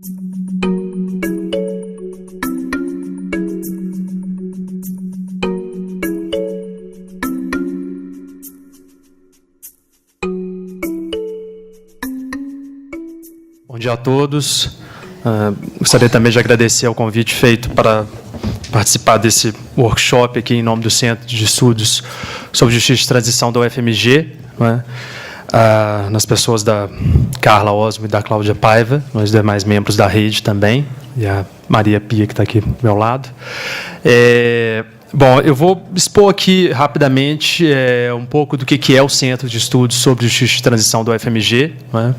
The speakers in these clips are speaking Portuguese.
Bom dia a todos. Gostaria também de agradecer ao convite feito para participar desse workshop aqui em nome do Centro de Estudos sobre Justiça e Transição da UFMG, né? Nas pessoas da Carla Osmo e da Cláudia Paiva, nós demais membros da rede também, e a Maria Pia, que está aqui do meu lado. Bom, eu vou expor aqui rapidamente um pouco do que é o Centro de Estudos sobre Justiça e Transição do UFMG, né?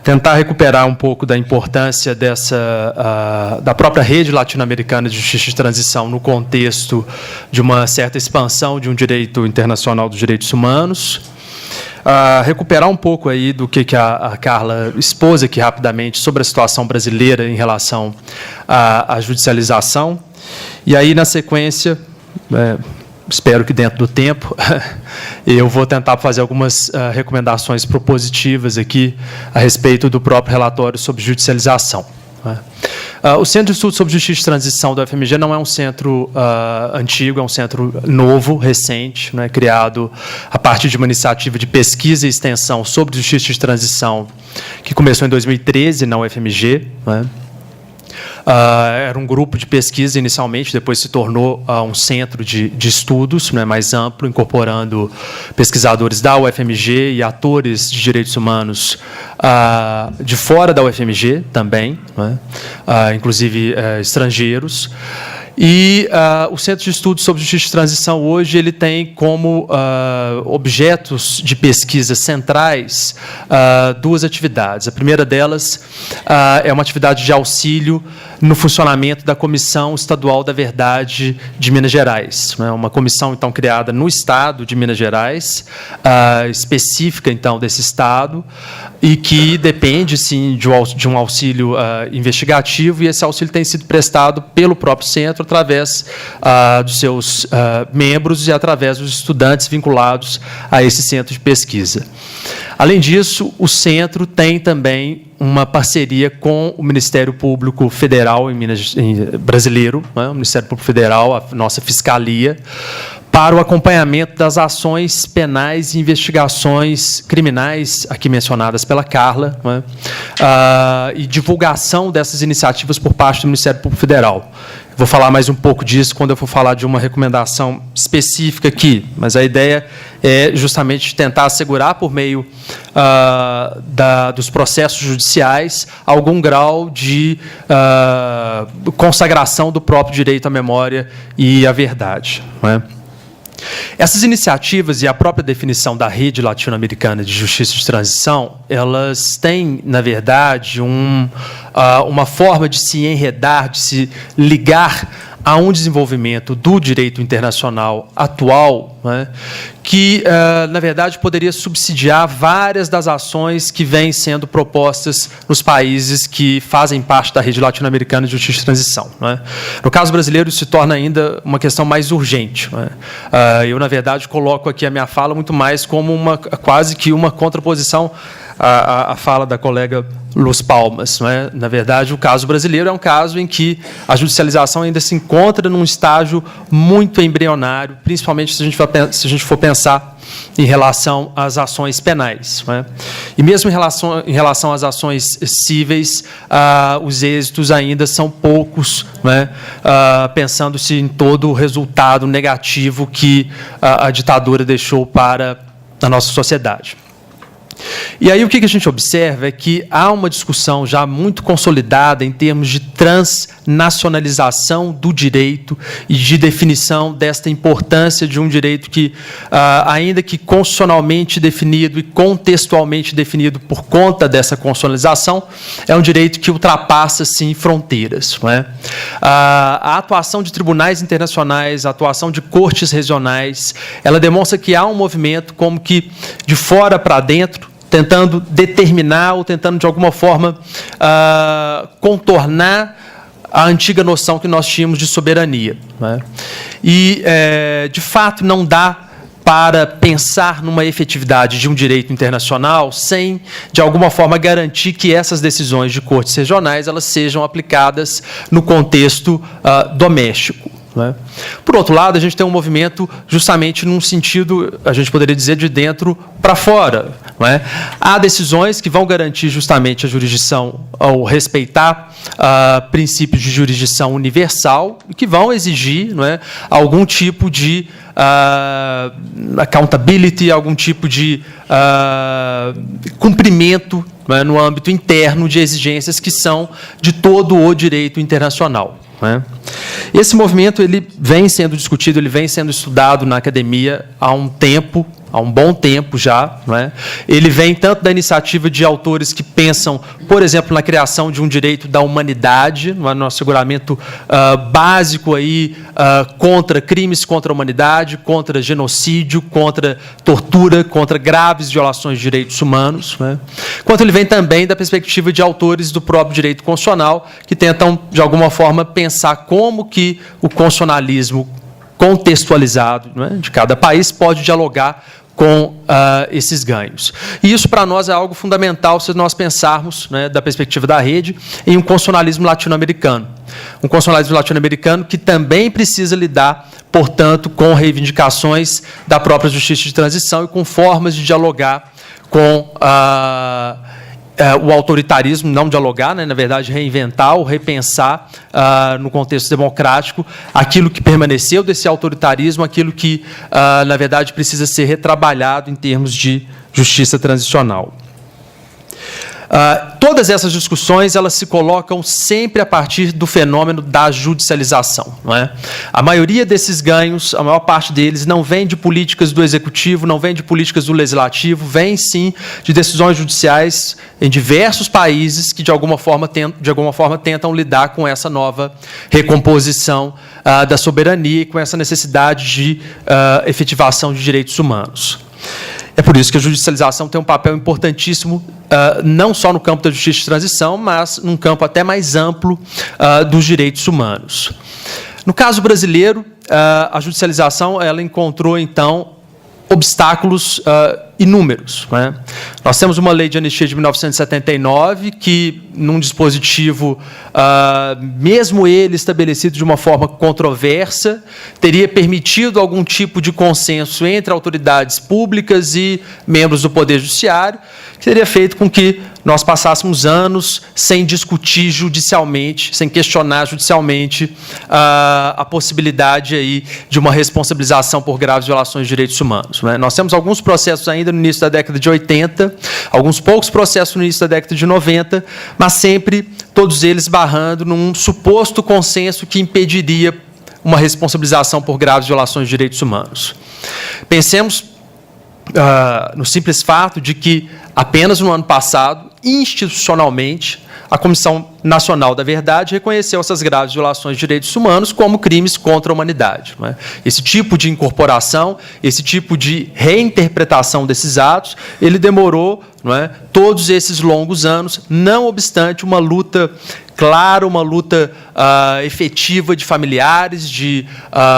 Tentar recuperar um pouco da importância da própria rede latino-americana de Justiça e Transição no contexto de uma certa expansão de um direito internacional dos direitos humanos, recuperar um pouco aí do que a Carla expôs aqui rapidamente sobre a situação brasileira em relação à judicialização, e aí, na sequência, espero que dentro do tempo, eu vou tentar fazer algumas recomendações propositivas aqui a respeito do próprio relatório sobre judicialização. O Centro de Estudos sobre Justiça e Transição da UFMG não é um centro antigo, é um centro novo, recente, né, criado a partir de uma iniciativa de pesquisa e extensão sobre Justiça e Transição, que começou em 2013 na UFMG, né? Era um grupo de pesquisa inicialmente, depois se tornou um centro de estudos, né, mais amplo, incorporando pesquisadores da UFMG e atores de direitos humanos de fora da UFMG também, né, inclusive estrangeiros. E o Centro de Estudos sobre Justiça e Transição hoje ele tem como objetos de pesquisa centrais duas atividades. A primeira delas é uma atividade de auxílio no funcionamento da Comissão Estadual da Verdade de Minas Gerais. É uma comissão, então, criada no Estado de Minas Gerais, específica, então, desse Estado, e que depende, sim, de um auxílio investigativo, e esse auxílio tem sido prestado pelo próprio centro, através dos seus membros e através dos estudantes vinculados a esse centro de pesquisa. Além disso, o centro tem também uma parceria com o Ministério Público Federal brasileiro, né, o Ministério Público Federal, a nossa fiscalia, para o acompanhamento das ações penais e investigações criminais, aqui mencionadas pela Carla, né, e divulgação dessas iniciativas por parte do Ministério Público Federal. Vou falar mais um pouco disso quando eu for falar de uma recomendação específica aqui, mas a ideia é justamente tentar assegurar, por meio dos processos judiciais, algum grau de consagração do próprio direito à memória e à verdade, não é? Essas iniciativas e a própria definição da Rede Latino-Americana de Justiça de Transição, elas têm, na verdade, uma forma de se enredar, de se ligar a um desenvolvimento do direito internacional atual, né, que, na verdade, poderia subsidiar várias das ações que vêm sendo propostas nos países que fazem parte da Rede Latino-Americana de Justiça e Transição, né. No caso brasileiro, isso se torna ainda uma questão mais urgente, né. Eu, na verdade, coloco aqui a minha fala muito mais como quase que uma contraposição à fala da colega Luz Palmas, não é? Na verdade, o caso brasileiro é um caso em que a judicialização ainda se encontra num estágio muito embrionário, principalmente se a gente for pensar em relação às ações penais, não é? E mesmo em relação às ações cíveis, os êxitos ainda são poucos, não é? Pensando-se em todo o resultado negativo que a ditadura deixou para a nossa sociedade. E aí o que a gente observa é que há uma discussão já muito consolidada em termos de transnacionalização do direito e de definição desta importância de um direito que, ainda que constitucionalmente definido e contextualmente definido por conta dessa constitucionalização, é um direito que ultrapassa, sim, fronteiras, não é? A atuação de tribunais internacionais, a atuação de cortes regionais, ela demonstra que há um movimento como que de fora para dentro, tentando determinar ou tentando, de alguma forma, contornar a antiga noção que nós tínhamos de soberania, né? E, de fato, não dá para pensar numa efetividade de um direito internacional sem, de alguma forma, garantir que essas decisões de cortes regionais elas sejam aplicadas no contexto doméstico. Né? Por outro lado, a gente tem um movimento justamente num sentido, a gente poderia dizer, de dentro para fora. Não é? Há decisões que vão garantir justamente a jurisdição ao respeitar princípios de jurisdição universal e que vão exigir, não é, algum tipo de accountability, algum tipo de cumprimento, não é, no âmbito interno de exigências que são de todo o direito internacional. Esse movimento ele vem sendo discutido, ele vem sendo estudado na academia há um tempo, há um bom tempo já. Não é? Ele vem tanto da iniciativa de autores que pensam, por exemplo, na criação de um direito da humanidade, no asseguramento básico aí, contra crimes contra a humanidade, contra genocídio, contra tortura, contra graves violações de direitos humanos. Não é? Quanto ele vem também da perspectiva de autores do próprio direito constitucional, que tentam, de alguma forma, pensar como que o constitucionalismo contextualizado, não é, de cada país pode dialogar com esses ganhos. E isso, para nós, é algo fundamental se nós pensarmos, né, da perspectiva da rede, em um constitucionalismo latino-americano. Um constitucionalismo latino-americano que também precisa lidar, portanto, com reivindicações da própria justiça de transição e com formas de dialogar com o autoritarismo, não dialogar, né, na verdade, reinventar ou repensar no contexto democrático aquilo que permaneceu desse autoritarismo, aquilo que, na verdade, precisa ser retrabalhado em termos de justiça transicional. Todas essas discussões elas se colocam sempre a partir do fenômeno da judicialização. Não é? A maioria desses ganhos, a maior parte deles, não vem de políticas do Executivo, não vem de políticas do Legislativo, vem, sim, de decisões judiciais em diversos países que, de alguma forma, tentam lidar com essa nova recomposição da soberania e com essa necessidade de efetivação de direitos humanos. É por isso que a judicialização tem um papel importantíssimo, não só no campo da justiça de transição, mas num campo até mais amplo dos direitos humanos. No caso brasileiro, a judicialização ela encontrou, então, obstáculos inúmeros. Né? Nós temos uma lei de anistia de 1979 que, num dispositivo, mesmo ele estabelecido de uma forma controversa, teria permitido algum tipo de consenso entre autoridades públicas e membros do Poder Judiciário, que teria feito com que nós passássemos anos sem discutir judicialmente, sem questionar judicialmente a possibilidade aí de uma responsabilização por graves violações de direitos humanos. Né? Nós temos alguns processos ainda no início da década de 80, alguns poucos processos no início da década de 90, mas sempre todos eles barrando num suposto consenso que impediria uma responsabilização por graves violações de direitos humanos. Pensemos no simples fato de que, apenas no ano passado, institucionalmente, a Comissão Nacional da Verdade reconheceu essas graves violações de direitos humanos como crimes contra a humanidade. Não é? Esse tipo de incorporação, esse tipo de reinterpretação desses atos, ele demorou, não é, todos esses longos anos, não obstante uma luta clara, uma luta efetiva de familiares, de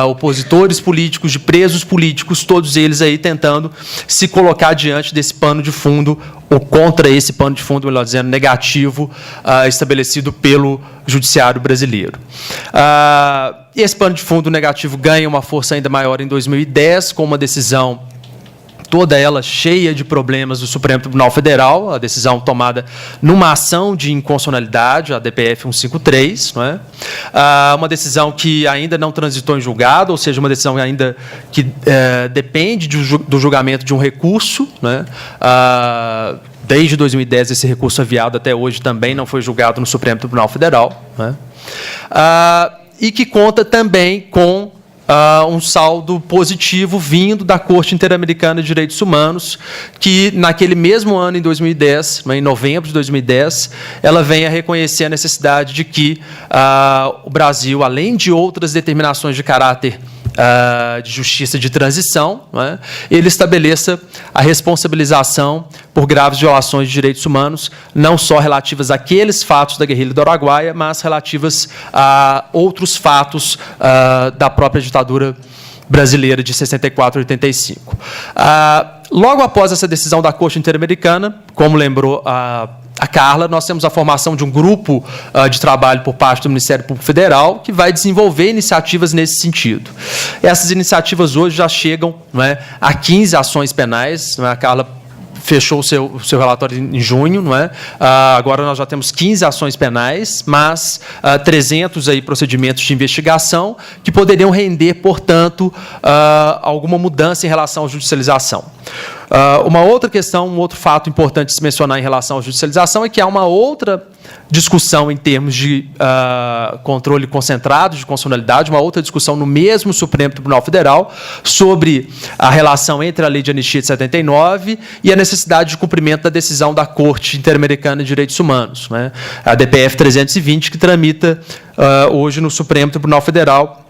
opositores políticos, de presos políticos, todos eles aí tentando se colocar diante desse pano de fundo, ou contra esse pano de fundo, melhor dizendo, negativo, estabelecido pelo Judiciário brasileiro. Esse pano de fundo negativo ganha uma força ainda maior em 2010, com uma decisão toda ela cheia de problemas do Supremo Tribunal Federal, a decisão tomada numa ação de inconstitucionalidade, a DPF 153, não é? Uma decisão que ainda não transitou em julgado, ou seja, uma decisão ainda que depende do julgamento de um recurso, né? Desde 2010, esse recurso aviado até hoje também não foi julgado no Supremo Tribunal Federal, né? E que conta também com um saldo positivo vindo da Corte Interamericana de Direitos Humanos, que, naquele mesmo ano, em 2010, em novembro de 2010, ela vem a reconhecer a necessidade de que o Brasil, além de outras determinações de caráter de justiça de transição, não é, ele estabeleça a responsabilização por graves violações de direitos humanos, não só relativas àqueles fatos da guerrilha do Araguaia, mas relativas a outros fatos da própria ditadura brasileira de 64 e 85. Logo após essa decisão da Corte Interamericana, como lembrou a Carla, nós temos a formação de um grupo de trabalho por parte do Ministério Público Federal que vai desenvolver iniciativas nesse sentido. Essas iniciativas hoje já chegam, não é, a 15 ações penais, não é? A Carla fechou o seu relatório em junho, não é? Agora nós já temos 15 ações penais, mas 300 aí procedimentos de investigação que poderiam render, portanto, alguma mudança em relação à judicialização. Uma outra questão, um outro fato importante de se mencionar em relação à judicialização é que há uma outra discussão em termos de controle concentrado, de constitucionalidade, uma outra discussão no mesmo Supremo Tribunal Federal sobre a relação entre a Lei de Anistia de 79 e a necessidade de cumprimento da decisão da Corte Interamericana de Direitos Humanos, né? A DPF 320, que tramita hoje no Supremo Tribunal Federal,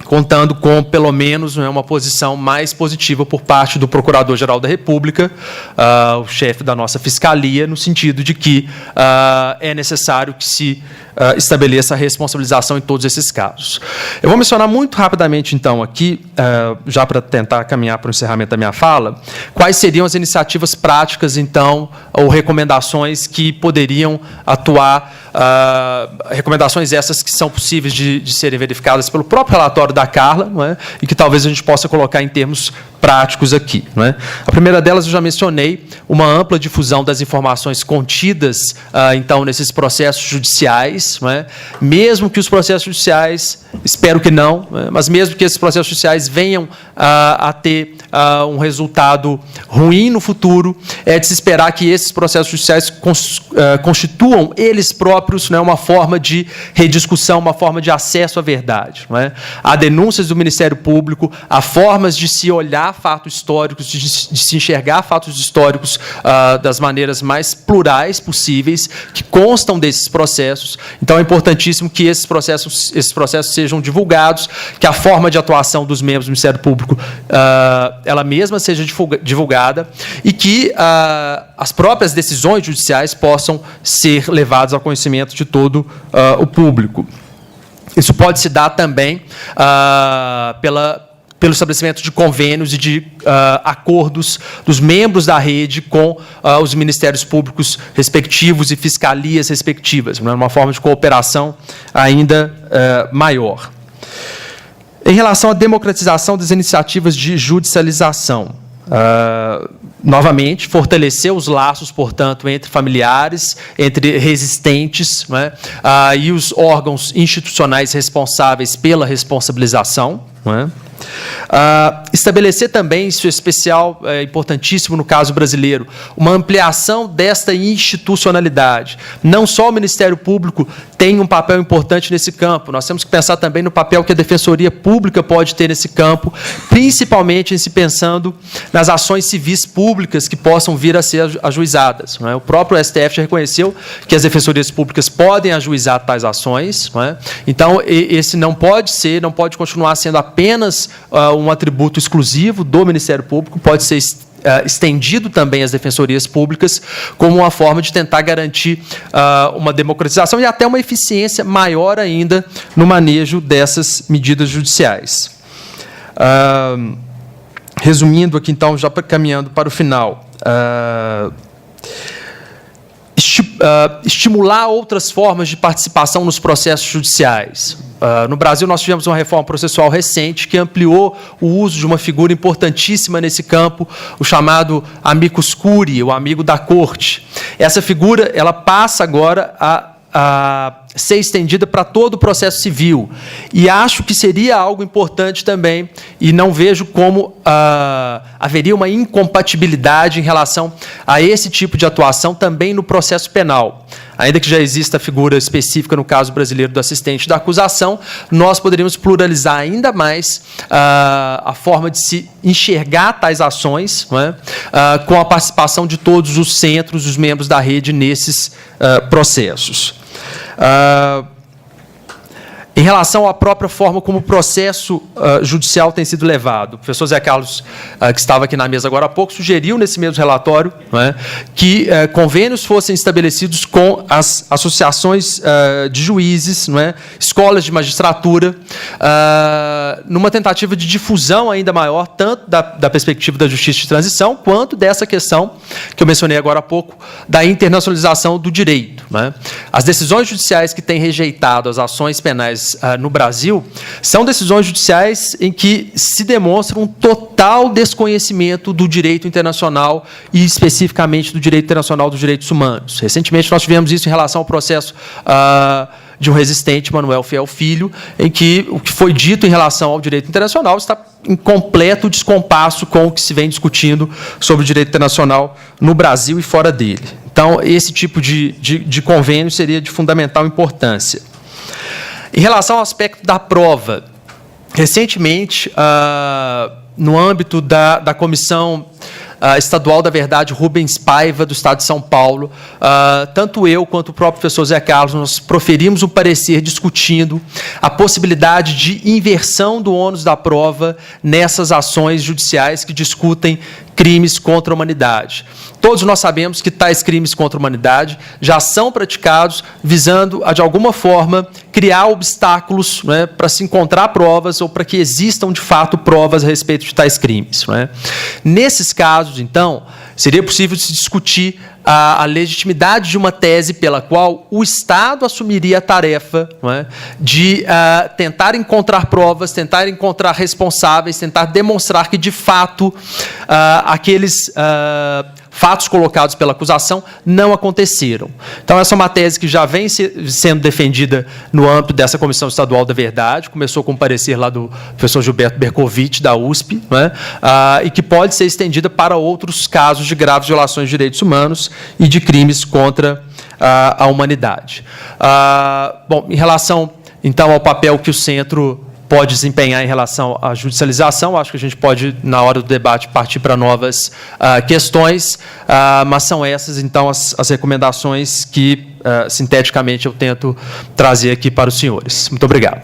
contando com, pelo menos, uma posição mais positiva por parte do Procurador-Geral da República, o chefe da nossa Fiscalia, no sentido de que é necessário que se estabeleça a responsabilização em todos esses casos. Eu vou mencionar muito rapidamente, então, aqui, já para tentar caminhar para o encerramento da minha fala, quais seriam as iniciativas práticas, então, ou recomendações que poderiam atuar, recomendações essas que são possíveis de serem verificadas pelo próprio relatório da Carla, não é? E que talvez a gente possa colocar em termos práticos aqui, não é? A primeira delas eu já mencionei, uma ampla difusão das informações contidas, então, nesses processos judiciais, não é? Mesmo que os processos judiciais, espero que não, mas mesmo que esses processos judiciais venham a ter um resultado ruim no futuro, é de se esperar que esses processos judiciais constituam eles próprios, não é, uma forma de rediscussão, uma forma de acesso à verdade, não é? Há denúncias do Ministério Público, há formas de se olhar fatos históricos, de se enxergar fatos históricos das maneiras mais plurais possíveis, que constam desses processos. Então, é importantíssimo que esses processos sejam divulgados, que a forma de atuação dos membros do Ministério Público ela mesma seja divulgada e que as próprias decisões judiciais possam ser levadas ao conhecimento de todo o público. Isso pode se dar também pelo estabelecimento de convênios e de acordos dos membros da rede com os ministérios públicos respectivos e fiscalias respectivas, uma forma de cooperação ainda maior. Em relação à democratização das iniciativas de judicialização, novamente, fortalecer os laços, portanto, entre familiares, entre resistentes, não é? E os órgãos institucionais responsáveis pela responsabilização, não é? Estabelecer também, isso é especial, importantíssimo no caso brasileiro, uma ampliação desta institucionalidade. Não só o Ministério Público tem um papel importante nesse campo, nós temos que pensar também no papel que a Defensoria Pública pode ter nesse campo, principalmente em se pensando nas ações civis públicas que possam vir a ser ajuizadas, não é? O próprio STF já reconheceu que as defensorias públicas podem ajuizar tais ações, não é? Então, esse não pode continuar sendo apenas um atributo exclusivo do Ministério Público, pode ser estendido também às defensorias públicas como uma forma de tentar garantir uma democratização e até uma eficiência maior ainda no manejo dessas medidas judiciais. Resumindo aqui, então, já caminhando para o final, estimular outras formas de participação nos processos judiciais. No Brasil, nós tivemos uma reforma processual recente que ampliou o uso de uma figura importantíssima nesse campo, o chamado amicus curiae, o amigo da corte. Essa figura ela passa agora a ser estendida para todo o processo civil. E acho que seria algo importante também, e não vejo como haveria uma incompatibilidade em relação a esse tipo de atuação também no processo penal. Ainda que já exista a figura específica no caso brasileiro do assistente da acusação, nós poderíamos pluralizar ainda mais a forma de se enxergar tais ações, não é? Com a participação de todos os centros, os membros da rede nesses processos. Em relação à própria forma como o processo judicial tem sido levado, o professor Zé Carlos, que estava aqui na mesa agora há pouco, sugeriu nesse mesmo relatório, não é, que convênios fossem estabelecidos com as associações de juízes, não é, escolas de magistratura, numa tentativa de difusão ainda maior, tanto da perspectiva da justiça de transição, quanto dessa questão que eu mencionei agora há pouco, da internacionalização do direito. Não é. As decisões judiciais que têm rejeitado as ações penais no Brasil são decisões judiciais em que se demonstra um total desconhecimento do direito internacional e, especificamente, do direito internacional dos direitos humanos. Recentemente, nós tivemos isso em relação ao processo de um resistente, Manuel Fiel Filho, em que o que foi dito em relação ao direito internacional está em completo descompasso com o que se vem discutindo sobre o direito internacional no Brasil e fora dele. Então, esse tipo de convênio seria de fundamental importância. Em relação ao aspecto da prova, recentemente, no âmbito da Comissão Estadual da Verdade Rubens Paiva, do Estado de São Paulo, tanto eu quanto o próprio professor Zé Carlos, nós proferimos um parecer discutindo a possibilidade de inversão do ônus da prova nessas ações judiciais que discutem crimes contra a humanidade. Todos nós sabemos que tais crimes contra a humanidade já são praticados visando, de alguma forma, criar obstáculos, não é, para se encontrar provas ou para que existam, de fato, provas a respeito de tais crimes. Não é. Nesses casos, então, seria possível se discutir a legitimidade de uma tese pela qual o Estado assumiria a tarefa, não é, de tentar encontrar provas, tentar encontrar responsáveis, tentar demonstrar que, de fato, aqueles fatos colocados pela acusação não aconteceram. Então, essa é uma tese que já vem sendo defendida no âmbito dessa Comissão Estadual da Verdade, começou com um parecer lá do professor Gilberto Bercovitch, da USP, não é? E que pode ser estendida para outros casos de graves violações de direitos humanos e de crimes contra a humanidade. Bom, em relação, então, ao papel que o Centro pode desempenhar em relação à judicialização, acho que a gente pode, na hora do debate, partir para novas questões, mas são essas, então, as recomendações que, sinteticamente, eu tento trazer aqui para os senhores. Muito obrigado.